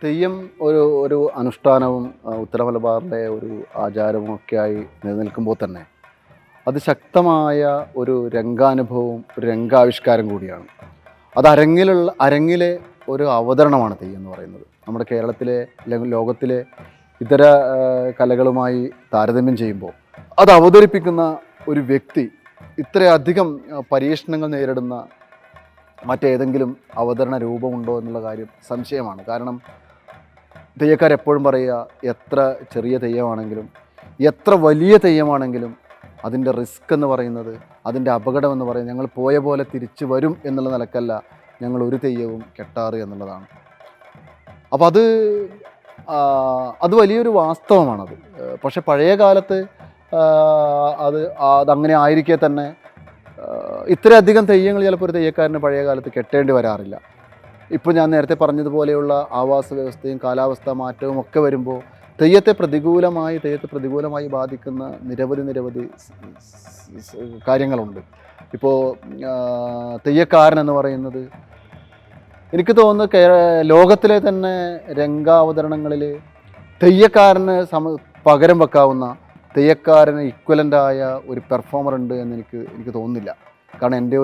തെയ്യം ഒരു ഒരു അനുഷ്ഠാനവും ഉത്തര മലബാറിലെ ഒരു ആചാരവും ഒക്കെയായി നിലനിൽക്കുമ്പോൾ തന്നെ അത് ശക്തമായ ഒരു രംഗാനുഭവവും ഒരു രംഗാവിഷ്കാരം കൂടിയാണ്. അത് അരങ്ങിലെ ഒരു അവതരണമാണ് തെയ്യം എന്ന് പറയുന്നത്. നമ്മുടെ കേരളത്തിലെ അല്ലെങ്കിൽ ലോകത്തിലെ ഇതര കലകളുമായി താരതമ്യം ചെയ്യുമ്പോൾ അത് അവതരിപ്പിക്കുന്ന ഒരു വ്യക്തി ഇത്രയധികം പരീക്ഷണങ്ങൾ നേരിടുന്ന മറ്റേതെങ്കിലും അവതരണ രൂപമുണ്ടോ എന്നുള്ള കാര്യം സംശയമാണ്. കാരണം തെയ്യക്കാരെപ്പോഴും പറയുക, എത്ര ചെറിയ തെയ്യമാണെങ്കിലും എത്ര വലിയ തെയ്യമാണെങ്കിലും അതിൻ്റെ റിസ്ക് എന്ന് പറയുന്നത്, അതിൻ്റെ അപകടം എന്ന് പറയുന്നത് ഞങ്ങൾ പോയ പോലെ തിരിച്ചു വരും എന്നുള്ള നിലക്കല്ല ഞങ്ങൾ ഒരു തെയ്യവും കെട്ടാറ് എന്നുള്ളതാണ്. അപ്പോൾ അത് വലിയൊരു വാസ്തവമാണത്. പക്ഷെ പഴയ കാലത്ത് അതങ്ങനെ ആയിരിക്കെ തന്നെ ഇത്രയധികം തെയ്യങ്ങൾ ചിലപ്പോൾ ഒരു തെയ്യക്കാരന് പഴയ കാലത്ത് കെട്ടേണ്ടി വരാറില്ല. ഇപ്പോൾ ഞാൻ നേരത്തെ പറഞ്ഞതുപോലെയുള്ള ആവാസ വ്യവസ്ഥയും കാലാവസ്ഥാ മാറ്റവും ഒക്കെ വരുമ്പോൾ തെയ്യത്തെ പ്രതികൂലമായി ബാധിക്കുന്ന നിരവധി കാര്യങ്ങളുണ്ട്. ഇപ്പോൾ തെയ്യക്കാരൻ എന്ന് പറയുന്നത് എനിക്ക് തോന്നുന്നു ലോകത്തിലെ തന്നെ രംഗാവതരണങ്ങളിൽ തെയ്യക്കാരന് പകരം വെക്കാവുന്ന, തെയ്യക്കാരന് ഇക്വലൻ്റായ ഒരു പെർഫോമർ ഉണ്ട് എന്ന് എനിക്ക് തോന്നുന്നില്ല. കാരണം എൻ്റെ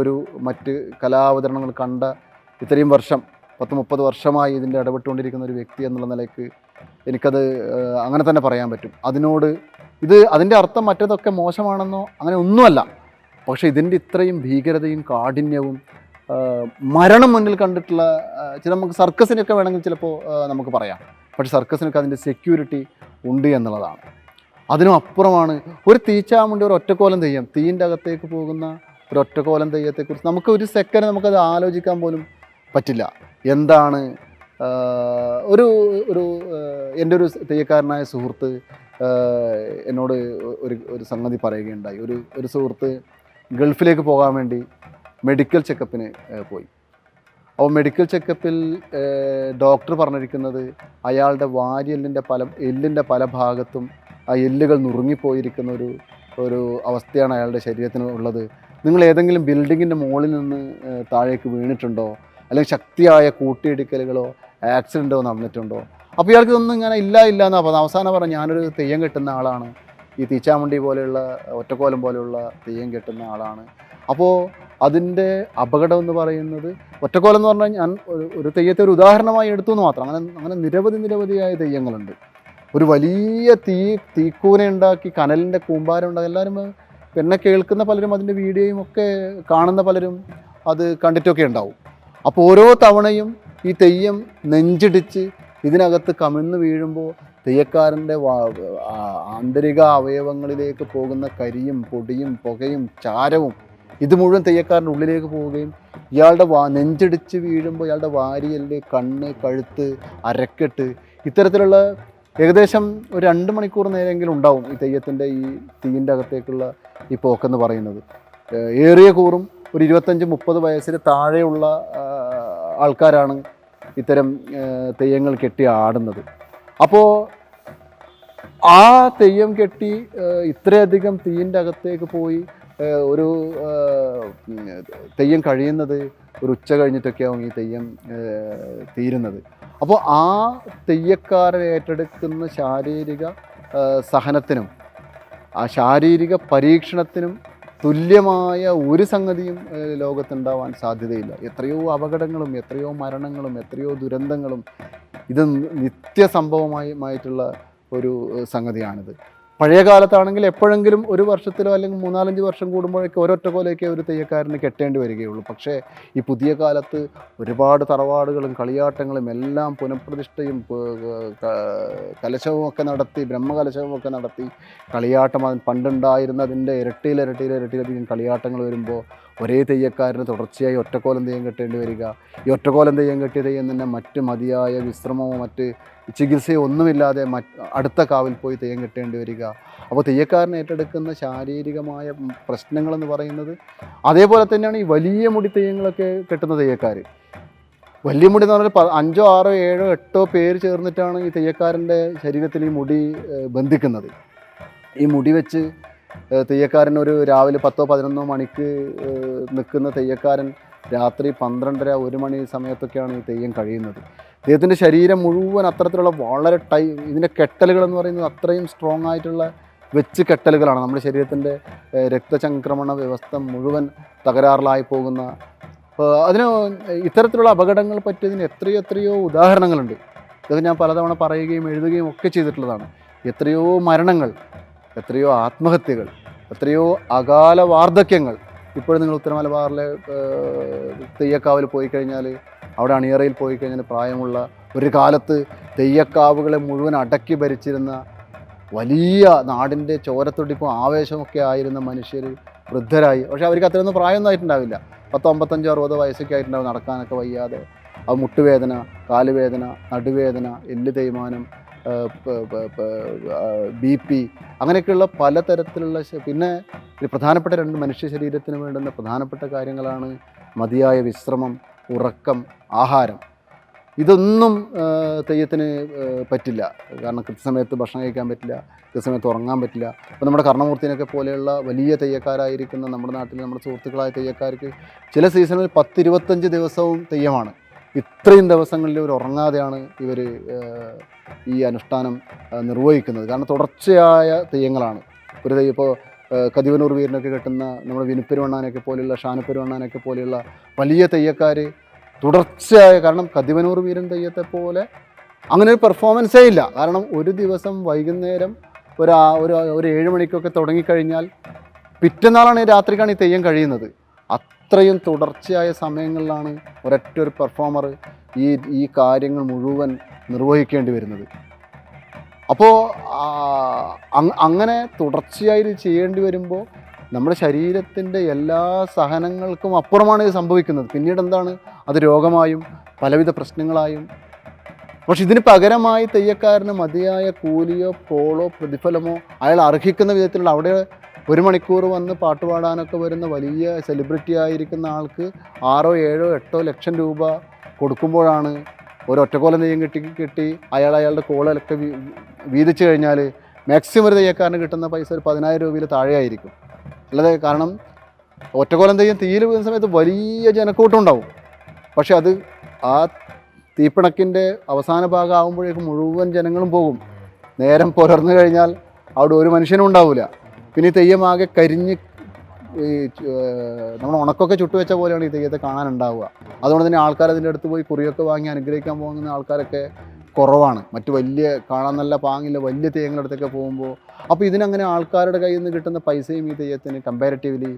മറ്റ് കലാവതരണങ്ങൾ കണ്ട ഇത്രയും വർഷം 10-30 വർഷമായി ഇതിൻ്റെ ഇടപെട്ടുകൊണ്ടിരിക്കുന്ന ഒരു വ്യക്തി എന്നുള്ള നിലയ്ക്ക് എനിക്കത് അങ്ങനെ തന്നെ പറയാൻ പറ്റും. അതിൻ്റെ അർത്ഥം മറ്റേതൊക്കെ മോശമാണെന്നോ അങ്ങനെ ഒന്നുമല്ല. പക്ഷേ ഇതിൻ്റെ ഇത്രയും ഭീകരതയും കാഠിന്യവും മരണം മുന്നിൽ കണ്ടിട്ടുള്ള നമുക്ക് സർക്കസിനൊക്കെ വേണമെങ്കിൽ ചിലപ്പോൾ നമുക്ക് പറയാം. പക്ഷേ സർക്കസിനൊക്കെ അതിൻ്റെ സെക്യൂരിറ്റി ഉണ്ട് എന്നുള്ളതാണ്. അതിനും അപ്പുറമാണ് ഒരു തീച്ചാമുണ്ടി, ഒരു ഒറ്റക്കോലം തെയ്യം, തീയിൻ്റെ അകത്തേക്ക് പോകുന്ന ഒരു ഒറ്റക്കോലം തെയ്യത്തെക്കുറിച്ച് നമുക്ക് ഒരു സെക്കൻഡ് നമുക്കത് ആലോചിക്കാൻ പോലും പറ്റില്ല. എന്താണ് എൻ്റെ ഒരു തെയ്യക്കാരനായ സുഹൃത്ത് എന്നോട് ഒരു സംഗതി പറയുകയുണ്ടായി. ഒരു സുഹൃത്ത് ഗൾഫിലേക്ക് പോകാൻ വേണ്ടി മെഡിക്കൽ ചെക്കപ്പിന് പോയി. അപ്പോൾ മെഡിക്കൽ ചെക്കപ്പിൽ ഡോക്ടർ പറഞ്ഞിരിക്കുന്നത് അയാളുടെ എല്ലിൻ്റെ പല ഭാഗത്തും ആ എല്ലുകൾ നുറുങ്ങിപ്പോയിരിക്കുന്ന ഒരു അവസ്ഥയാണ് അയാളുടെ ശരീരത്തിന് ഉള്ളത്. നിങ്ങൾ ഏതെങ്കിലും ബിൽഡിങ്ങിൻ്റെ മുകളിൽ നിന്ന് താഴേക്ക് വീണിട്ടുണ്ടോ, അല്ലെങ്കിൽ ശക്തിയായ കൂട്ടിയിടിക്കലുകളോ ആക്സിഡൻറ്റോ നടന്നിട്ടുണ്ടോ? അപ്പോൾ ഇയാൾക്ക് ഇതൊന്നും ഇങ്ങനെ ഇല്ല എന്നാണ് പറഞ്ഞത്. അവസാനം പറഞ്ഞ് ഞാനൊരു തെയ്യം കെട്ടുന്ന ആളാണ്, ഈ തീച്ചാമുണ്ടി പോലെയുള്ള ഒറ്റക്കോലം പോലെയുള്ള തെയ്യം കെട്ടുന്ന ആളാണ്. അപ്പോൾ അതിൻ്റെ അപകടം എന്ന് പറയുന്നത്, ഒറ്റക്കോലം എന്ന് പറഞ്ഞാൽ ഞാൻ ഒരു തെയ്യത്തെ ഒരു ഉദാഹരണമായി എടുത്തു എന്ന് മാത്രം. അങ്ങനെ നിരവധിയായ തെയ്യങ്ങളുണ്ട്. ഒരു വലിയ തീക്കൂന ഉണ്ടാക്കി കനലിൻ്റെ കൂമ്പാരം ഉണ്ടാക്കി എല്ലാവരും എന്നെ കേൾക്കുന്ന പലരും അതിൻ്റെ വീഡിയോയും ഒക്കെ കാണുന്ന പലരും അത് കണ്ടിട്ടൊക്കെ ഉണ്ടാവും. അപ്പോൾ ഓരോ തവണയും ഈ തെയ്യം നെഞ്ചിടിച്ച് ഇതിനകത്ത് കമിഴ്ന്ന് വീഴുമ്പോൾ തെയ്യക്കാരൻ്റെ ആന്തരിക അവയവങ്ങളിലേക്ക് പോകുന്ന കരിയും പൊടിയും പുകയും ചാരവും ഇത് മുഴുവൻ തെയ്യക്കാരൻ്റെ ഉള്ളിലേക്ക് പോവുകയും ഇയാളുടെ നെഞ്ചിടിച്ച് വീഴുമ്പോൾ ഇയാളുടെ വാരിയല്, കണ്ണ്, കഴുത്ത്, അരക്കെട്ട്, ഇത്തരത്തിലുള്ള ഏകദേശം ഒരു 2 മണിക്കൂർ നേരമെങ്കിലും ഉണ്ടാവും ഈ തെയ്യത്തിൻ്റെ ഈ തീയിൻ്റെ അകത്തേക്കുള്ള ഈ പോക്കെന്ന് പറയുന്നത്. ഏറിയ കൂറും ഒരു 25-30 വയസ്സിന് താഴെയുള്ള ആൾക്കാരാണ് ഇത്തരം തെയ്യങ്ങൾ കെട്ടി ആടുന്നത്. അപ്പോൾ ആ തെയ്യം കെട്ടി ഇത്രയധികം തീയിൻ്റെ അകത്തേക്ക് പോയി ഒരു തെയ്യം കഴിയുന്നത് ഒരു ഉച്ച കഴിഞ്ഞിട്ടൊക്കെയാവും ഈ തെയ്യം തീരുന്നത്. അപ്പോൾ ആ തെയ്യക്കാരൻ ഏറ്റെടുക്കുന്ന ശാരീരിക സഹനത്തിനും ആ ശാരീരിക പരീക്ഷണത്തിനും തുല്യമായ ഒരു സംഗതിയും ലോകത്തുണ്ടാവാൻ സാധ്യതയില്ല. എത്രയോ അപകടങ്ങളും എത്രയോ മരണങ്ങളും എത്രയോ ദുരന്തങ്ങളും ഇത് നിത്യസംഭവമായിട്ടുള്ള ഒരു സംഗതിയാണിത്. പഴയ കാലത്താണെങ്കിൽ എപ്പോഴെങ്കിലും ഒരു വർഷത്തിലോ അല്ലെങ്കിൽ 3-4-5 വർഷം കൂടുമ്പോഴൊക്കെ ഒരൊറ്റക്കോലൊക്കെ ഒരു തെയ്യക്കാരന് കെട്ടേണ്ടി വരികയുള്ളൂ. പക്ഷേ ഈ പുതിയ കാലത്ത് ഒരുപാട് തറവാടുകളും കളിയാട്ടങ്ങളും എല്ലാം പുനഃപ്രതിഷ്ഠയും കലശവും ഒക്കെ നടത്തി, ബ്രഹ്മകലശവും ഒക്കെ നടത്തി കളിയാട്ടം പണ്ടുണ്ടായിരുന്നതിൻ്റെ ഇരട്ടിയിലധികം കളിയാട്ടങ്ങൾ വരുമ്പോൾ ഒരേ തെയ്യക്കാരന് തുടർച്ചയായി ഒറ്റക്കോലം തെയ്യം കെട്ടേണ്ടി വരിക. ഈ ഒറ്റക്കോലം തെയ്യം കെട്ടിയ തെയ്യം തന്നെ മറ്റ് മതിയായ വിശ്രമമോ മറ്റ് ചികിത്സയോ ഒന്നുമില്ലാതെ അടുത്ത കാവിൽ പോയി തെയ്യം കെട്ടേണ്ടി വരിക. അപ്പോൾ തെയ്യക്കാരൻ ഏറ്റെടുക്കുന്ന ശാരീരികമായ പ്രശ്നങ്ങളെന്ന് പറയുന്നത് അതേപോലെ തന്നെയാണ് ഈ വലിയ മുടി തെയ്യങ്ങളൊക്കെ കെട്ടുന്ന തെയ്യക്കാർ. വലിയ മുടി എന്ന് പറഞ്ഞാൽ 5, 6, 7, 8 പേര് ചേർന്നിട്ടാണ് ഈ തെയ്യക്കാരൻ്റെ ശരീരത്തിൽ ഈ മുടി ബന്ധിക്കുന്നത്. ഈ മുടി വെച്ച് തെയ്യക്കാരൻ രാവിലെ 10-11 മണിക്ക് നിൽക്കുന്ന തെയ്യക്കാരൻ രാത്രി 12:30-1 മണി സമയത്തൊക്കെയാണ് ഈ തെയ്യം കഴിയുന്നത്. ഇദ്ദേഹത്തിൻ്റെ ശരീരം മുഴുവൻ അത്തരത്തിലുള്ള വളരെ ഇതിൻ്റെ കെട്ടലുകൾ എന്ന് പറയുന്നത് അത്രയും സ്ട്രോങ് ആയിട്ടുള്ള വെച്ച് കെട്ടലുകളാണ്. നമ്മുടെ ശരീരത്തിൻ്റെ രക്തചംക്രമണ വ്യവസ്ഥ മുഴുവൻ തകരാറിലായി പോകുന്ന, അതിന് ഇത്തരത്തിലുള്ള അപകടങ്ങൾ പറ്റിയതിന് എത്രയോ ഉദാഹരണങ്ങളുണ്ട്. ഇതൊക്കെ ഞാൻ പലതവണ പറയുകയും എഴുതുകയും ഒക്കെ ചെയ്തിട്ടുള്ളതാണ്. എത്രയോ മരണങ്ങൾ, എത്രയോ ആത്മഹത്യകൾ, എത്രയോ അകാല വാർദ്ധക്യങ്ങൾ. ഇപ്പോഴും നിങ്ങൾ ഉത്തര മലബാറിലെ തെയ്യക്കാവിൽ പോയി കഴിഞ്ഞാൽ, അവിടെ അണിയറയിൽ പോയി കഴിഞ്ഞാൽ പ്രായമുള്ള, ഒരു കാലത്ത് തെയ്യക്കാവുകളെ മുഴുവൻ അടക്കി ഭരിച്ചിരുന്ന, വലിയ നാടിൻ്റെ ചോരത്തുടിപ്പും ആവേശമൊക്കെ ആയിരുന്ന മനുഷ്യർ വൃദ്ധരായി. പക്ഷേ അവർക്ക് അത്രയൊന്നും പ്രായമൊന്നും ആയിട്ടുണ്ടാവില്ല. 10, 55, 60 വയസ്സൊക്കെ ആയിട്ടുണ്ടാവും, നടക്കാനൊക്കെ വയ്യാതെ. അത് മുട്ടുവേദന, കാലുവേദന, നടുവേദന, എല്ല് തേയ്മാനം, BP, അങ്ങനെയൊക്കെയുള്ള പലതരത്തിലുള്ള. പിന്നെ ഒരു പ്രധാനപ്പെട്ട 2 മനുഷ്യ ശരീരത്തിന് വേണ്ടുന്ന പ്രധാനപ്പെട്ട കാര്യങ്ങളാണ് മതിയായ വിശ്രമം, ഉറക്കം, ആഹാരം. ഇതൊന്നും തെയ്യത്തിന് പറ്റില്ല. കാരണം കൃത്യസമയത്ത് ഭക്ഷണം കഴിക്കാൻ പറ്റില്ല, കൃത്യസമയത്ത് ഉറങ്ങാൻ പറ്റില്ല. ഇപ്പോൾ നമ്മുടെ കർണമൂർത്തിനൊക്കെ പോലെയുള്ള വലിയ തെയ്യക്കാരായിരിക്കുന്ന നമ്മുടെ നാട്ടിൽ നമ്മുടെ സുഹൃത്തുക്കളായ തെയ്യക്കാർക്ക് ചില സീസണിൽ 10-25 ദിവസവും തെയ്യമാണ്. ഇത്രയും ദിവസങ്ങളിൽ ഇവർ ഉറങ്ങാതെയാണ് ഇവർ ഈ അനുഷ്ഠാനം നിർവഹിക്കുന്നത്. കാരണം തുടർച്ചയായ തെയ്യങ്ങളാണ്. ഒരു തെയ്യം ഇപ്പോൾ കതിവനൂർ വീരനൊക്കെ കെട്ടുന്ന നമ്മുടെ വിനുപ്പെരുവണ്ണാനൊക്കെ പോലെയുള്ള, ഷാനുപ്പെരുവണ്ണാനൊക്കെ പോലെയുള്ള വലിയ തെയ്യക്കാർ തുടർച്ചയായ, കാരണം കതിവനൂർ വീരൻ തെയ്യത്തെ പോലെ അങ്ങനെ ഒരു പെർഫോമൻസേ ഇല്ല. കാരണം ഒരു ദിവസം വൈകുന്നേരം ഒരു 7 മണിക്കൊക്കെ തുടങ്ങിക്കഴിഞ്ഞാൽ പിറ്റന്നാളാണ് രാത്രിക്കാണ് ഈ തെയ്യം കഴിയുന്നത്. അത്രയും തുടർച്ചയായ സമയങ്ങളിലാണ് ഒരു പെർഫോമർ ഈ കാര്യങ്ങൾ മുഴുവൻ നിർവഹിക്കേണ്ടി വരുന്നത്. അപ്പോൾ അങ്ങനെ തുടർച്ചയായി ഇത് ചെയ്യേണ്ടി വരുമ്പോൾ നമ്മുടെ ശരീരത്തിൻ്റെ എല്ലാ സഹനങ്ങൾക്കും അപ്പുറമാണ് ഇത് സംഭവിക്കുന്നത്. പിന്നീട് എന്താണ്, അത് രോഗമായും പലവിധ പ്രശ്നങ്ങളായും. പക്ഷെ ഇതിന് പകരമായി തെയ്യക്കാരന് മതിയായ കൂലിയോ പോളോ പ്രതിഫലമോ അയാൾ അർഹിക്കുന്ന വിധത്തിലുള്ള, അവിടെ 1 മണിക്കൂർ വന്ന് പാട്ടുപാടാനൊക്കെ വരുന്ന വലിയ സെലിബ്രിറ്റി ആയിരിക്കുന്ന ആൾക്ക് 6, 7, 8 ലക്ഷം രൂപ കൊടുക്കുമ്പോഴാണ് ഒരു ഒറ്റക്കോലം തെയ്യം കിട്ടി അയാളുടെ കോളൊക്കെ വീതിച്ചു കഴിഞ്ഞാൽ മാക്സിമം ഒരു തെയ്യക്കാരന് കിട്ടുന്ന പൈസ ഒരു 10,000 രൂപയിൽ താഴെയായിരിക്കും. അല്ലാതെ, കാരണം ഒറ്റക്കോലം തെയ്യം തീയിൽ വീഴുന്ന സമയത്ത് വലിയ ജനക്കൂട്ടം ഉണ്ടാവും. പക്ഷെ അത് ആ തീപ്പിണക്കിൻ്റെ അവസാന ഭാഗം ആകുമ്പോഴേക്കും മുഴുവൻ ജനങ്ങളും പോകും. നേരം പുലർന്നു കഴിഞ്ഞാൽ അവിടെ ഒരു മനുഷ്യനും ഉണ്ടാവില്ല. പിന്നെ ഈ തെയ്യമാകെ കരിഞ്ഞ് നമ്മൾ ഉണക്കൊക്കെ ചുട്ടുവെച്ച പോലെയാണ് ഈ തെയ്യത്തെ കാണാനുണ്ടാവുക. അതുകൊണ്ട് തന്നെ ആൾക്കാർ അതിൻ്റെ അടുത്ത് പോയി കുറിയൊക്കെ വാങ്ങി അനുഗ്രഹിക്കാൻ പോകുന്ന ആൾക്കാരൊക്കെ കുറവാണ്. മറ്റു വലിയ കാണാൻ നല്ല പാങ്ങില്ല വലിയ തെയ്യങ്ങളുടെ അടുത്തൊക്കെ പോകുമ്പോൾ. അപ്പോൾ ഇതിനങ്ങനെ ആൾക്കാരുടെ കയ്യിൽ നിന്ന് കിട്ടുന്ന പൈസയും ഈ തെയ്യത്തിന് കമ്പാരിറ്റീവ്ലി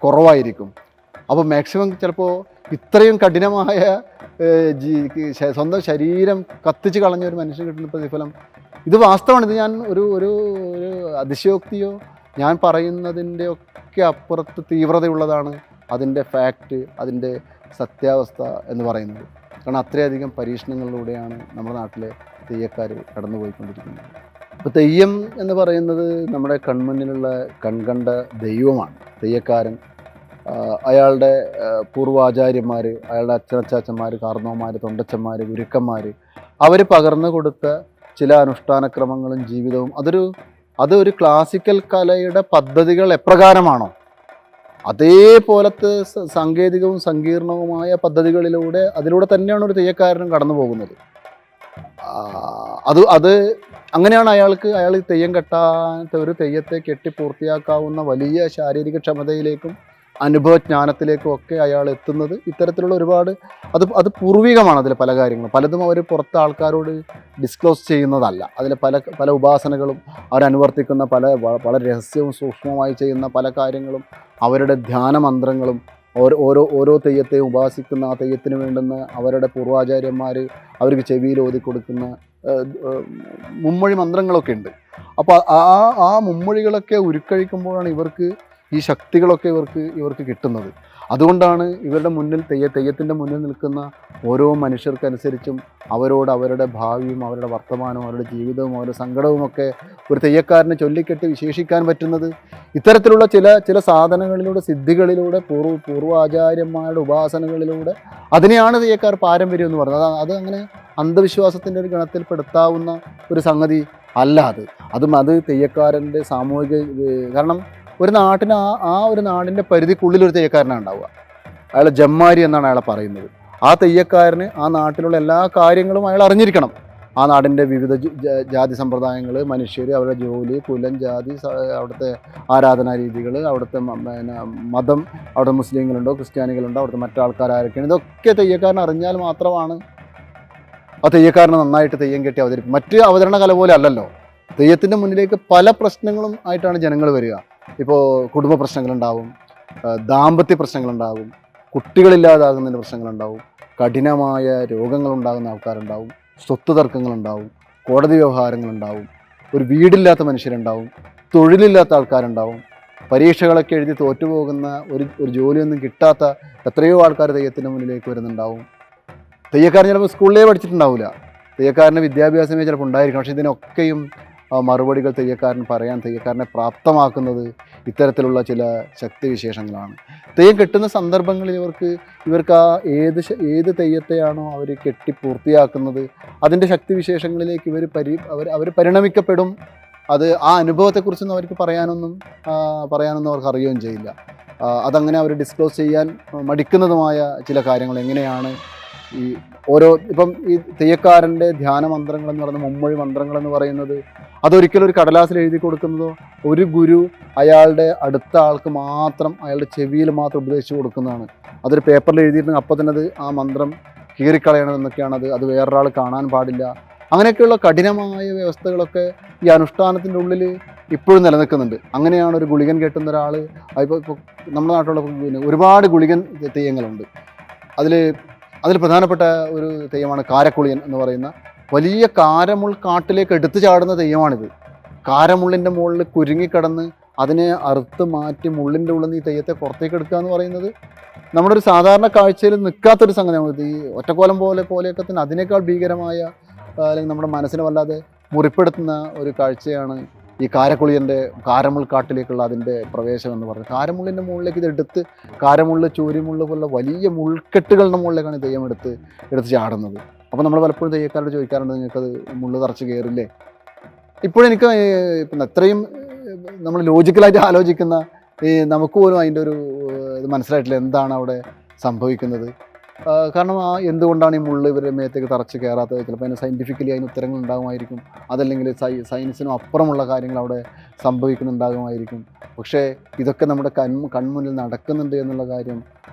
കുറവായിരിക്കും. അപ്പോൾ മാക്സിമം ചിലപ്പോൾ ഇത്രയും കഠിനമായ സ്വന്തം ശരീരം കത്തിച്ച് കളഞ്ഞ ഒരു മനുഷ്യന് കിട്ടുന്ന പ്രതിഫലം, ഇത് വാസ്തവമാണ്. ഇത് ഞാൻ ഒരു അതിശയോക്തിയോ ഞാൻ പറയുന്നതിൻ്റെ ഒക്കെ അപ്പുറത്ത് തീവ്രതയുള്ളതാണ് അതിൻ്റെ ഫാക്റ്റ്, അതിൻ്റെ സത്യാവസ്ഥ എന്ന് പറയുന്നത്. കാരണം അത്രയധികം പരീക്ഷണങ്ങളിലൂടെയാണ് നമ്മുടെ നാട്ടിലെ തെയ്യക്കാർ കടന്നുപോയിക്കൊണ്ടിരിക്കുന്നത്. ഇപ്പോൾ തെയ്യം എന്ന് പറയുന്നത് നമ്മുടെ കൺമുന്നിലുള്ള കൺകണ്ട ദൈവമാണ്. തെയ്യക്കാരൻ അയാളുടെ പൂർവാചാര്യന്മാർ, അയാളുടെ അച്ഛനച്ചാച്ചന്മാർ, കാർന്നോന്മാർ, തൊണ്ടച്ചന്മാർ, ഗുരുക്കന്മാർ, അവർ പകർന്നു കൊടുത്ത ചില അനുഷ്ഠാനക്രമങ്ങളും ജീവിതവും അതൊരു ക്ലാസിക്കൽ കലയുടെ പദ്ധതികൾ എപ്രകാരമാണോ അതേപോലത്തെ സാങ്കേതികവും സങ്കീർണവുമായ പദ്ധതികളിലൂടെ അതിലൂടെ തന്നെയാണ് ഒരു തെയ്യക്കാരനും കടന്നു പോകുന്നത്. അത് അങ്ങനെയാണ് അയാൾ തെയ്യം കെട്ടാത്ത ഒരു തെയ്യത്തെ കെട്ടി പൂർത്തിയാക്കാവുന്ന വലിയ ശാരീരിക ക്ഷമതയിലേക്കും അനുഭവജ്ഞാനത്തിലേക്കും ഒക്കെ അയാൾ എത്തുന്നത്. ഇത്തരത്തിലുള്ള ഒരുപാട് അത് പൂർവികമാണ്. അതിൽ പല കാര്യങ്ങളും പലതും അവർ പുറത്ത് ആൾക്കാരോട് ഡിസ്ക്ലോസ് ചെയ്യുന്നതല്ല. അതിൽ പല ഉപാസനകളും അവരനുവർത്തിക്കുന്ന വളരെ രഹസ്യവും സൂക്ഷ്മമായി ചെയ്യുന്ന പല കാര്യങ്ങളും, അവരുടെ ധ്യാനമന്ത്രങ്ങളും, ഓരോ തെയ്യത്തെയും ഉപാസിക്കുന്ന ആ തെയ്യത്തിന് വേണ്ടുന്ന അവരുടെ പൂർവാചാര്യന്മാർ അവർക്ക് ചെവിയിൽ ഓതി കൊടുക്കുന്ന മുമ്മൊഴി മന്ത്രങ്ങളൊക്കെ ഉണ്ട്. അപ്പോൾ ആ മുമ്മൊഴികളൊക്കെ ഉരുക്കഴിക്കുമ്പോഴാണ് ഇവർക്ക് ഈ ശക്തികളൊക്കെ ഇവർക്ക് കിട്ടുന്നത്. അതുകൊണ്ടാണ് ഇവരുടെ മുന്നിൽ തെയ്യത്തിൻ്റെ മുന്നിൽ നിൽക്കുന്ന ഓരോ മനുഷ്യർക്കനുസരിച്ചും അവരുടെ ഭാവിയും അവരുടെ വർത്തമാനവും അവരുടെ ജീവിതവും അവരുടെ സങ്കടവുമൊക്കെ ഒരു തെയ്യക്കാരനെ ചൊല്ലിക്കെട്ടി വിശേഷിക്കാൻ പറ്റുന്നത് ഇത്തരത്തിലുള്ള ചില സാധനങ്ങളിലൂടെ, സിദ്ധികളിലൂടെ, പൂർവാചാര്യന്മാരുടെ ഉപാസനകളിലൂടെ. അതിനെയാണ് തെയ്യക്കാർ പാരമ്പര്യം എന്ന് പറയുന്നത്. അത് അങ്ങനെ അന്ധവിശ്വാസത്തിൻ്റെ ഒരു ഗണത്തിൽപ്പെടുത്താവുന്ന ഒരു സംഗതി അല്ല. അത് തെയ്യക്കാരൻ്റെ സാമൂഹിക, കാരണം ഒരു നാട്ടിന് ആ ഒരു നാടിൻ്റെ പരിധിക്കുള്ളിലൊരു തെയ്യക്കാരനാണ് ഉണ്ടാവുക. അയാൾ ജമ്മാരി എന്നാണ് അയാളെ പറയുന്നത്. ആ തെയ്യക്കാരന് ആ നാട്ടിലുള്ള എല്ലാ കാര്യങ്ങളും അയാൾ അറിഞ്ഞിരിക്കണം. ആ നാടിൻ്റെ വിവിധ ജാതി സമ്പ്രദായങ്ങൾ, മനുഷ്യർ, അവരുടെ ജോലി, കുലം, ജാതി, അവിടുത്തെ ആരാധനാ രീതികൾ, അവിടുത്തെ പിന്നെ മതം, അവിടെ മുസ്ലിങ്ങളുണ്ടോ ക്രിസ്ത്യാനികളുണ്ടോ, അവിടുത്തെ മറ്റാൾക്കാർ ആരൊക്കെയാണ്, ഇതൊക്കെ തെയ്യക്കാരൻ അറിഞ്ഞാൽ മാത്രമാണ് ആ തെയ്യക്കാരനെ നന്നായിട്ട് തെയ്യം കെട്ടി അവതരിപ്പിക്കും. മറ്റ് അവതരണ കല പോലെ അല്ലല്ലോ. തെയ്യത്തിൻ്റെ മുന്നിലേക്ക് പല പ്രശ്നങ്ങളും ആയിട്ടാണ് ജനങ്ങൾ വരിക. ഇപ്പോൾ കുടുംബ പ്രശ്നങ്ങളുണ്ടാവും, ദാമ്പത്യ പ്രശ്നങ്ങളുണ്ടാകും, കുട്ടികളില്ലാതാകുന്നതിൻ്റെ പ്രശ്നങ്ങളുണ്ടാവും, കഠിനമായ രോഗങ്ങളുണ്ടാകുന്ന ആൾക്കാരുണ്ടാവും, സ്വത്ത് തർക്കങ്ങളുണ്ടാവും, കോടതി വ്യവഹാരങ്ങളുണ്ടാവും, ഒരു വീടില്ലാത്ത മനുഷ്യരുണ്ടാവും, തൊഴിലില്ലാത്ത ആൾക്കാരുണ്ടാവും, പരീക്ഷകളൊക്കെ എഴുതി തോറ്റുപോകുന്ന ഒരു ജോലിയൊന്നും കിട്ടാത്ത എത്രയോ ആൾക്കാർ തെയ്യത്തിൻ്റെ മുന്നിലേക്ക് വരുന്നുണ്ടാവും. തെയ്യക്കാരൻ ചിലപ്പോൾ സ്കൂളിലേ പഠിച്ചിട്ടുണ്ടാവില്ല, തെയ്യക്കാരൻ്റെ വിദ്യാഭ്യാസമേ ചിലപ്പോൾ ഉണ്ടായിരിക്കും. പക്ഷേ ഇതിനൊക്കെയും മറുപടികൾ തെയ്യക്കാരൻ പറയാൻ തെയ്യക്കാരനെ പ്രാപ്തമാക്കുന്നത് ഇത്തരത്തിലുള്ള ചില ശക്തിവിശേഷങ്ങളാണ്. തെയ്യം കെട്ടുന്ന സന്ദർഭങ്ങളിൽ ഇവർക്ക് ആ ഏത് തെയ്യത്തെയാണോ അവർ കെട്ടി പൂർത്തിയാക്കുന്നത് അതിൻ്റെ ശക്തിവിശേഷങ്ങളിലേക്ക് അവർ പരിണമിക്കപ്പെടും. അത് ആ അനുഭവത്തെക്കുറിച്ചൊന്നും അവർക്ക് പറയാനൊന്നും അവർക്ക് അറിയുകയും ചെയ്യില്ല. അതങ്ങനെ അവർ ഡിസ്ക്ലോസ് ചെയ്യാൻ മടിക്കുന്നതുമായ ചില കാര്യങ്ങൾ എങ്ങനെയാണ് ഈ ഇപ്പം ഈ തെയ്യക്കാരൻ്റെ ധ്യാന മന്ത്രങ്ങളെന്ന് പറയുന്ന മുമ്മൊഴി മന്ത്രങ്ങളെന്ന് പറയുന്നത് അതൊരിക്കലും ഒരു കടലാസിൽ എഴുതി കൊടുക്കുന്നതോ ഒരു ഗുരു അയാളുടെ അടുത്ത ആൾക്ക് മാത്രം അയാളുടെ ചെവിയിൽ മാത്രം ഉപദേശിച്ച് കൊടുക്കുന്നതാണ്. അതൊരു പേപ്പറിൽ എഴുതിയിരുന്നെങ്കിൽ അപ്പോൾ തന്നെ അത് ആ മന്ത്രം കീറിക്കളയണമെന്നൊക്കെയാണ്. അത് വേറൊരാൾ കാണാൻ പാടില്ല. അങ്ങനെയൊക്കെയുള്ള കഠിനമായ വ്യവസ്ഥകളൊക്കെ ഈ അനുഷ്ഠാനത്തിൻ്റെ ഉള്ളിൽ ഇപ്പോഴും നിലനിൽക്കുന്നുണ്ട്. അങ്ങനെയാണ് ഒരു ഗുളികൻ കെട്ടുന്ന ഒരാൾ. ഇപ്പോൾ നമ്മുടെ നാട്ടിലുള്ള പിന്നെ ഒരുപാട് ഗുളികൻ തെയ്യങ്ങളുണ്ട്. അതിൽ പ്രധാനപ്പെട്ട ഒരു തെയ്യമാണ് കാരക്കുളിയൻ എന്ന് പറയുന്ന വലിയ കാരമുൾ കാട്ടിലേക്ക് എടുത്തു ചാടുന്ന തെയ്യമാണിത്. കാരമുള്ളിൻ്റെ മുകളിൽ കുരുങ്ങിക്കിടന്ന് അതിനെ അറുത്ത് മാറ്റി മുള്ളിൻ്റെ ഉള്ളിൽ നിന്ന് ഈ തെയ്യത്തെ പുറത്തേക്ക് എടുക്കുക എന്ന് പറയുന്നത് നമ്മുടെ ഒരു സാധാരണ കാഴ്ചയിൽ നിൽക്കാത്തൊരു സംഗതിയാണ്. ഈ ഒറ്റക്കോലം പോലെയൊക്കെ തന്നെ അതിനേക്കാൾ ഭീകരമായ അല്ലെങ്കിൽ നമ്മുടെ മനസ്സിനെ വല്ലാതെ മുറിപ്പെടുത്തുന്ന ഒരു കാഴ്ചയാണ് ഈ കാരക്കുളിയൻ്റെ കാരമുൾ കാട്ടിലേക്കുള്ള അതിൻ്റെ പ്രവേശം എന്ന് പറയുന്നത്. കാരമുള്ളിൻ്റെ മുകളിലേക്ക് ഇത് എടുത്ത് കാരമുള്ള് ചൂരിമുള്ള് പോലുള്ള വലിയ മുൾക്കെട്ടുകളുടെ മുകളിലേക്കാണ് തെയ്യം എടുത്ത് ചാടുന്നത്. അപ്പോൾ നമ്മൾ പലപ്പോഴും തെയ്യക്കാരോട് ചോദിക്കാറുണ്ട്, നിങ്ങൾക്കത് മുള്ള് തറച്ച് കയറില്ലേ? ഇപ്പോഴും എനിക്ക് ഇപ്പം അത്രയും നമ്മൾ ലോജിക്കലായിട്ട് ആലോചിക്കുന്ന നമുക്ക് പോലും അതിൻ്റെ ഒരു ഇത് മനസ്സിലായിട്ടില്ല, എന്താണ് അവിടെ സംഭവിക്കുന്നത്. കാരണം എന്തുകൊണ്ടാണ് ഈ മുള്ള് ഇവരുടെ മേത്തേക്ക് തറച്ച് കയറാത്തത്? ചിലപ്പോൾ അതിന് സയൻറ്റിഫിക്കലി അതിന് ഉത്തരങ്ങൾ ഉണ്ടാകുമായിരിക്കും, അതല്ലെങ്കിൽ സയൻസിനും അപ്പുറമുള്ള കാര്യങ്ങൾ അവിടെ സംഭവിക്കുന്നുണ്ടാകുമായിരിക്കും. പക്ഷേ ഇതൊക്കെ നമ്മുടെ കൺമുന്നിൽ നടക്കുന്നുണ്ട് എന്നുള്ള കാര്യം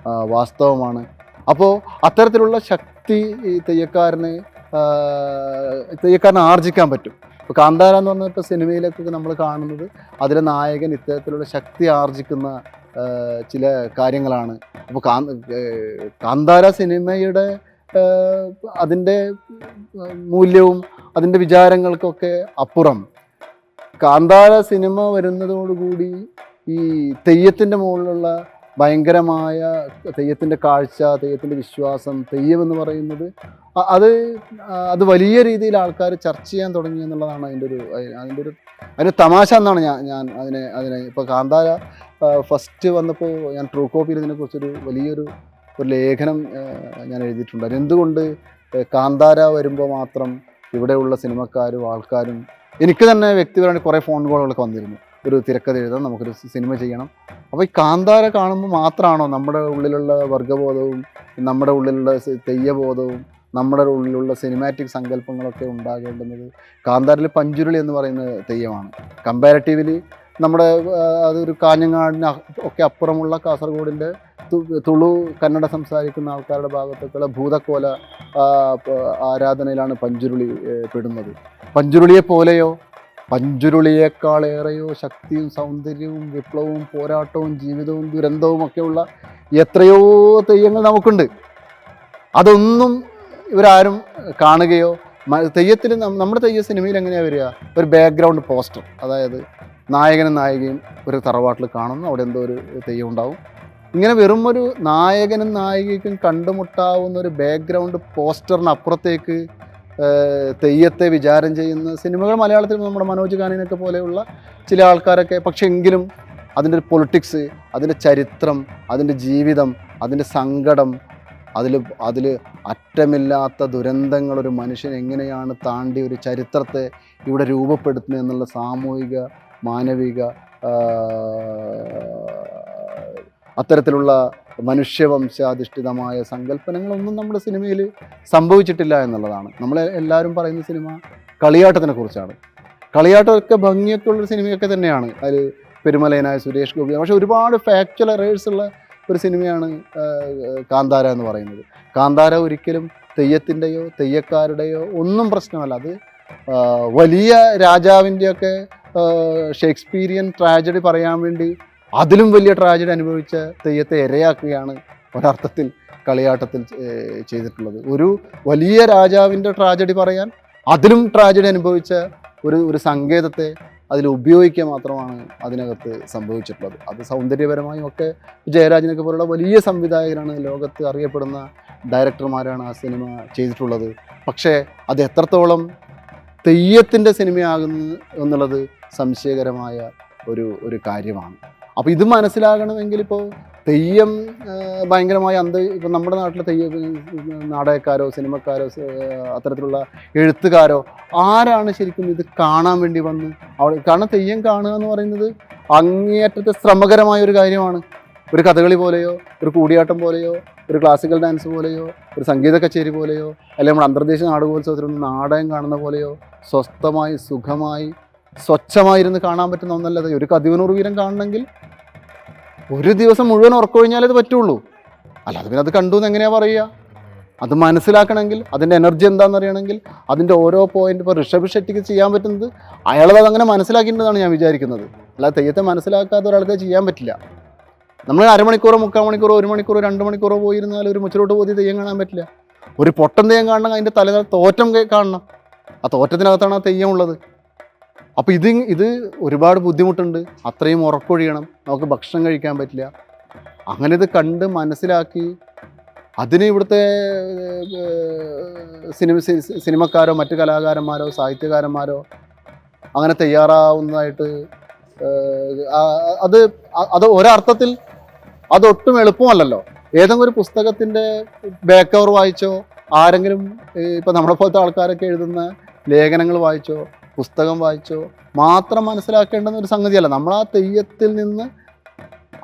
വാസ്തവമാണ്. അപ്പോൾ അത്തരത്തിലുള്ള ശക്തി ഈ തെയ്യക്കാരന് ആർജിക്കാൻ പറ്റും. ഇപ്പോൾ കാന്താര എന്ന് പറഞ്ഞ ഇപ്പോൾ സിനിമയിലൊക്കെ നമ്മൾ കാണുന്നത് അതിലെ നായകൻ ഇത്തരത്തിലുള്ള ശക്തി ആർജിക്കുന്ന ചില കാര്യങ്ങളാണ്. അപ്പോൾ കാന്താര സിനിമയുടെ അതിൻ്റെ മൂല്യവും അതിൻ്റെ വിചാരങ്ങൾക്കൊക്കെ അപ്പുറം കാന്താര സിനിമ വരുന്നതോടുകൂടി ഈ തെയ്യത്തിൻ്റെ മുകളിലുള്ള ഭയങ്കരമായ തെയ്യത്തിൻ്റെ കാഴ്ച, തെയ്യത്തിൻ്റെ വിശ്വാസം, തെയ്യം എന്ന് പറയുന്നത് അത് വലിയ രീതിയിൽ ആൾക്കാർ ചർച്ച ചെയ്യാൻ തുടങ്ങി എന്നുള്ളതാണ് അതിൻ്റെ തമാശ എന്നാണ് ഞാൻ അതിനെ ഇപ്പോൾ കാന്താര ഫസ്റ്റ് വന്നപ്പോൾ ഞാൻ ട്രൂ കോപ്പിയിൽ ഇതിനെക്കുറിച്ചൊരു വലിയൊരു ലേഖനം ഞാൻ എഴുതിയിട്ടുണ്ടായിരുന്നു. എന്തുകൊണ്ട് കാന്താര വരുമ്പോൾ മാത്രം ഇവിടെയുള്ള സിനിമക്കാരും ആൾക്കാരും, എനിക്ക് തന്നെ വ്യക്തിപരമായി കുറേ ഫോൺ കോളുകളൊക്കെ വന്നിരുന്നു, ഒരു തിരക്കഥ എഴുതാൻ, നമുക്കൊരു സിനിമ ചെയ്യണം. അപ്പോൾ ഈ കാന്താര കാണുമ്പോൾ മാത്രമാണോ നമ്മുടെ ഉള്ളിലുള്ള വർഗ്ഗബോധവും നമ്മുടെ ഉള്ളിലുള്ള തെയ്യബോധവും നമ്മുടെ ഉള്ളിലുള്ള സിനിമാറ്റിക് സങ്കല്പങ്ങളൊക്കെ ഉണ്ടാകേണ്ടുന്നത്? കാന്താരിൽ പഞ്ചുരുളി എന്ന് പറയുന്ന തെയ്യമാണ്. കമ്പാരിറ്റീവ്ലി നമ്മുടെ അതൊരു കാഞ്ഞങ്ങാടിന് ഒക്കെ അപ്പുറമുള്ള കാസർഗോഡിൻ്റെ തുളു കന്നഡ സംസാരിക്കുന്ന ആൾക്കാരുടെ ഭാഗത്തൊക്കെയുള്ള ഭൂതക്കോല ആരാധനയിലാണ് പഞ്ചുരുളി പെടുന്നത്. പഞ്ചുരുളിയെ പോലെയോ പഞ്ചുരുളിയേക്കാളേറെയോ ശക്തിയും സൗന്ദര്യവും വിപ്ലവവും പോരാട്ടവും ജീവിതവും ദുരന്തവും ഒക്കെയുള്ള എത്രയോ തെയ്യങ്ങൾ നമുക്കുണ്ട്. അതൊന്നും ഇവരാരും കാണുകയോ തെയ്യത്തിൽ നമ്മുടെ തെയ്യ സിനിമയിൽ എങ്ങനെയാണ് വരിക? ഒരു ബാക്ക്ഗ്രൗണ്ട് പോസ്റ്റർ, അതായത് നായകനും നായികയും ഒരു തറവാട്ടിൽ കാണുന്നു, അവിടെ എന്തോ ഒരു തെയ്യം ഉണ്ടാവും. ഇങ്ങനെ വെറും ഒരു നായകനും നായികയ്ക്കും കണ്ടുമുട്ടാവുന്ന ഒരു ബാക്ക്ഗ്രൗണ്ട് പോസ്റ്ററിനപ്പുറത്തേക്ക് തെയ്യത്തെ വിചാരം ചെയ്യുന്ന സിനിമകൾ മലയാളത്തിൽ നമ്മുടെ മനോജ് കാനിനൊക്കെ പോലെയുള്ള ചില ആൾക്കാരൊക്കെ, പക്ഷെ എങ്കിലും അതിൻ്റെ ഒരു പൊളിറ്റിക്സ്, അതിൻ്റെ ചരിത്രം, അതിൻ്റെ ജീവിതം, അതിൻ്റെ സങ്കടം, അതിൽ അറ്റമില്ലാത്ത ദുരന്തങ്ങൾ ഒരു മനുഷ്യൻ എങ്ങനെയാണ് താണ്ടി ഒരു ചരിത്രത്തെ ഇവിടെ രൂപപ്പെടുത്തുന്നത് എന്നുള്ള സാമൂഹിക മാനവിക അത്തരത്തിലുള്ള മനുഷ്യവംശാധിഷ്ഠിതമായ സങ്കല്പനങ്ങളൊന്നും നമ്മുടെ സിനിമയിൽ സംഭവിച്ചിട്ടില്ല എന്നുള്ളതാണ്. നമ്മൾ എല്ലാവരും പറയുന്ന സിനിമ കളിയാട്ടത്തിനെ കുറിച്ചാണ്. കളിയാട്ടമൊക്കെ ഭംഗിയൊക്കെ ഉള്ളൊരു സിനിമയൊക്കെ തന്നെയാണ്. അതിൽ പെരുമലയനായ സുരേഷ് ഗോപി, പക്ഷെ ഒരുപാട് ഫാക്ച്വൽ എറേഴ്സ് ഉള്ള ഒരു സിനിമയാണ് കാന്താര എന്ന് പറയുന്നത്. കാന്താര ഒരിക്കലും തെയ്യത്തിൻ്റെയോ തെയ്യക്കാരുടെയോ ഒന്നും പ്രശ്നമല്ല. അത് വലിയ രാജാവിൻ്റെയൊക്കെ ഷേക്സ്പീരിയൻ ട്രാജഡി പറയാൻ വേണ്ടി അതിലും വലിയ ട്രാജഡി അനുഭവിച്ച തെയ്യത്തെ ഇരയാക്കുകയാണ് ഒരർത്ഥത്തിൽ കളിയാട്ടത്തിൽ ചെയ്തിട്ടുള്ളത്. ഒരു വലിയ രാജാവിൻ്റെ ട്രാജഡി പറയാൻ അതിലും ട്രാജഡി അനുഭവിച്ച ഒരു സങ്കേതത്തെ അതിൽ ഉപയോഗിക്കുക മാത്രമാണ് അതിനകത്ത് സംഭവിച്ചിട്ടുള്ളത്. അത് സൗന്ദര്യപരമായും ഒക്കെ ജയരാജനൊക്കെ പോലുള്ള വലിയ സംവിധായകരാണ്, ലോകത്ത് അറിയപ്പെടുന്ന ഡയറക്ടർമാരാണ് ആ സിനിമ ചെയ്തിട്ടുള്ളത്. പക്ഷേ അത് എത്രത്തോളം തെയ്യത്തിൻ്റെ സിനിമയാകുന്നു എന്നുള്ളത് സംശയകരമായ ഒരു കാര്യമാണ്. അപ്പോൾ ഇത് മനസ്സിലാകണമെങ്കിൽ ഇപ്പോൾ തെയ്യം ഭയങ്കരമായ ഇപ്പം നമ്മുടെ നാട്ടിലെ നാടകക്കാരോ സിനിമക്കാരോ അത്തരത്തിലുള്ള എഴുത്തുകാരോ ആരാണ് ശരിക്കും ഇത് കാണാൻ വേണ്ടി വന്ന് അവിടെ? കാരണം തെയ്യം കാണുക എന്ന് പറയുന്നത് അങ്ങേയറ്റത്തെ ശ്രമകരമായ ഒരു കാര്യമാണ്. ഒരു കഥകളി പോലെയോ ഒരു കൂടിയാട്ടം പോലെയോ ഒരു ക്ലാസിക്കൽ ഡാൻസ് പോലെയോ ഒരു സംഗീത കച്ചേരി പോലെയോ അല്ലെങ്കിൽ നമ്മുടെ അന്തർദേശീയ നാടകോത്സവത്തിലൊന്നും നാടകം കാണുന്ന പോലെയോ സ്വസ്ഥമായി സുഖമായി സ്വച്ഛമായിരുന്ന് കാണാൻ പറ്റുന്ന ഒന്നല്ലത്. ഒരു കതിവനൂർ വീരം കാണണമെങ്കിൽ ഒരു ദിവസം മുഴുവൻ ഉറക്കൊഴിഞ്ഞാലേ ഇത് പറ്റുള്ളൂ. അല്ലാതെ പിന്നെ അത് കണ്ടു എന്ന് എങ്ങനെയാണ് പറയുക? അത് മനസ്സിലാക്കണമെങ്കിൽ അതിൻ്റെ എനർജി എന്താണെന്ന് അറിയണമെങ്കിൽ അതിൻ്റെ ഓരോ പോയിന്റ് ഇപ്പോൾ ഋഷഭ് ഷെട്ടിക്ക് ചെയ്യാൻ പറ്റുന്നത് അയാളത് അങ്ങനെ മനസ്സിലാക്കിയിട്ടുണ്ടെന്നാണ് ഞാൻ വിചാരിക്കുന്നത്. അല്ലാതെ തെയ്യത്തെ മനസ്സിലാക്കാത്ത ഒരാൾക്ക് ചെയ്യാൻ പറ്റില്ല. നമ്മൾ അരമണിക്കൂറോ 3/4 മണിക്കൂറോ 1 മണിക്കൂറോ 2 മണിക്കൂറോ പോയിരുന്നാൽ ഒരു മുച്ചിലോട്ട് പോയി തെയ്യം കാണാൻ പറ്റില്ല. ഒരു പൊട്ടൻ തെയ്യം കാണണമെങ്കിൽ അതിൻ്റെ തല തോറ്റം കാണണം. ആ തോറ്റത്തിനകത്താണ് ആ തെയ്യം ഉള്ളത്. അപ്പോൾ ഇത് ഒരുപാട് ബുദ്ധിമുട്ടുണ്ട്. അത്രയും ഉറക്കൊഴിയണം, നമുക്ക് ഭക്ഷണം കഴിക്കാൻ പറ്റില്ല. അങ്ങനെ ഇത് കണ്ട് മനസ്സിലാക്കി അതിന് ഇവിടുത്തെ സിനിമക്കാരോ മറ്റ് കലാകാരന്മാരോ സാഹിത്യകാരന്മാരോ അങ്ങനെ തയ്യാറാവുന്നതായിട്ട് അത് ഒരർത്ഥത്തിൽ അതൊട്ടും എളുപ്പമല്ലല്ലോ. ഏതെങ്കിലും ഒരു പുസ്തകത്തിൻ്റെ ബാക്ക് കവർ വായിച്ചോ ആരെങ്കിലും ഇപ്പോൾ നമ്മളെ പോലത്തെ ആൾക്കാരൊക്കെ എഴുതുന്ന ലേഖനങ്ങൾ വായിച്ചോ പുസ്തകം വായിച്ചോ മാത്രം മനസ്സിലാക്കേണ്ടുന്ന ഒരു സംഗതിയല്ല. നമ്മൾ ആ തെയ്യത്തിൽ നിന്ന്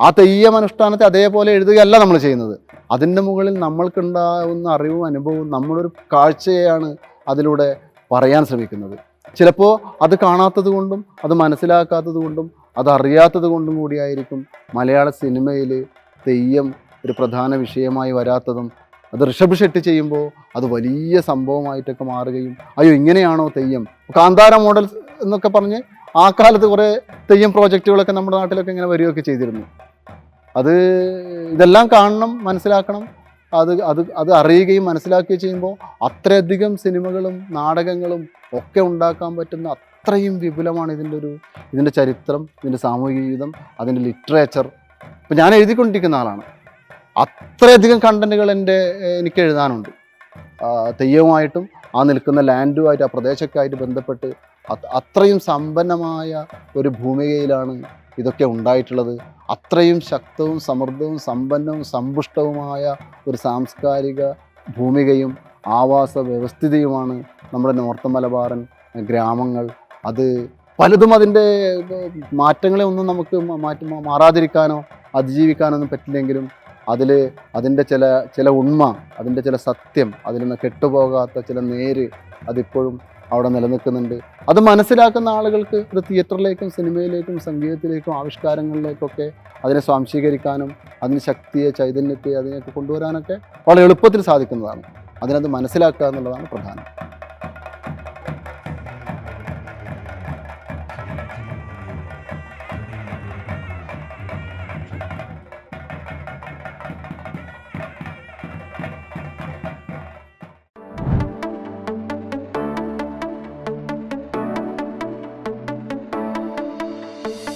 ആ തെയ്യമനുഷ്ഠാനത്തെ അതേപോലെ എഴുതുകയല്ല നമ്മൾ ചെയ്യുന്നത്. അതിൻ്റെ മുകളിൽ നമ്മൾക്കുണ്ടാകുന്ന അറിവും അനുഭവവും നമ്മളൊരു കാഴ്ചയാണ് അതിലൂടെ പറയാൻ ശ്രമിക്കുന്നത്. ചിലപ്പോൾ അത് കാണാത്തത് കൊണ്ടും അത് മനസ്സിലാക്കാത്തത് കൊണ്ടും അതറിയാത്തത് കൊണ്ടും കൂടിയായിരിക്കും മലയാള സിനിമയിൽ തെയ്യം ഒരു പ്രധാന വിഷയമായി വരാത്തതും. അത് ഋഷഭ് ഷെട്ടി ചെയ്യുമ്പോൾ അത് വലിയ സംഭവമായിട്ടൊക്കെ മാറുകയും അയ്യോ ഇങ്ങനെയാണോ തെയ്യം, കാന്താര മോഡൽ എന്നൊക്കെ പറഞ്ഞ് ആ കാലത്ത് കുറേ തെയ്യം പ്രോജക്റ്റുകളൊക്കെ നമ്മുടെ നാട്ടിലൊക്കെ ഇങ്ങനെ വരികയൊക്കെ ചെയ്തിരുന്നു. ഇതെല്ലാം കാണണം, മനസ്സിലാക്കണം. അത് അറിയുകയും മനസ്സിലാക്കുകയും ചെയ്യുമ്പോൾ അത്രയധികം സിനിമകളും നാടകങ്ങളും ഒക്കെ ഉണ്ടാക്കാൻ പറ്റുന്ന അത്രയും വിപുലമാണ് ഇതിൻ്റെ ചരിത്രം, ഇതിൻ്റെ സാമൂഹിക ജീവിതം, അതിൻ്റെ ലിറ്ററേച്ചർ. ഇപ്പം ഞാൻ എഴുതിക്കൊണ്ടിരിക്കുന്ന ആളാണ്. അത്രയധികം കണ്ടൻറ്റുകൾ എനിക്ക് എഴുതാനുണ്ട്. തെയ്യവുമായിട്ടും ആ നിൽക്കുന്ന ലാൻഡുമായിട്ട് ആ പ്രദേശമൊക്കെ ആയിട്ട് ബന്ധപ്പെട്ട് അത്രയും സമ്പന്നമായ ഒരു ഭൂമികയിലാണ് ഇതൊക്കെ ഉണ്ടായിട്ടുള്ളത്. അത്രയും ശക്തവും സമൃദ്ധവും സമ്പന്നവും സമ്പുഷ്ടവുമായ ഒരു സാംസ്കാരിക ഭൂമികയും ആവാസ വ്യവസ്ഥിതിയുമാണ് നമ്മുടെ നോർത്ത് മലബാറൻ ഗ്രാമങ്ങൾ. അത് പലതും അതിൻ്റെ മാറ്റങ്ങളെ ഒന്നും നമുക്ക് മാറാതിരിക്കാനോ അതിജീവിക്കാനോ ഒന്നും പറ്റില്ലെങ്കിലും അതിൻ്റെ ചില ഉണ്മ, അതിൻ്റെ ചില സത്യം, അതിൽ നിന്ന് കെട്ടുപോകാത്ത ചില നേര് അതിപ്പോഴും അവിടെ നിലനിൽക്കുന്നുണ്ട്. അത് മനസ്സിലാക്കുന്ന ആളുകൾക്ക് ഇത് തിയേറ്ററിലേക്കും സിനിമയിലേക്കും സംഗീതത്തിലേക്കും ആവിഷ്കാരങ്ങളിലേക്കൊക്കെ അതിനെ സ്വാംശീകരിക്കാനും അതിന് ശക്തിയെ ചൈതന്യത്തെ അതിനെയൊക്കെ കൊണ്ടുവരാനൊക്കെ വളരെ എളുപ്പത്തിൽ സാധിക്കുന്നതാണ്. അതിനത് മനസ്സിലാക്കുക എന്നുള്ളതാണ് പ്രധാനം.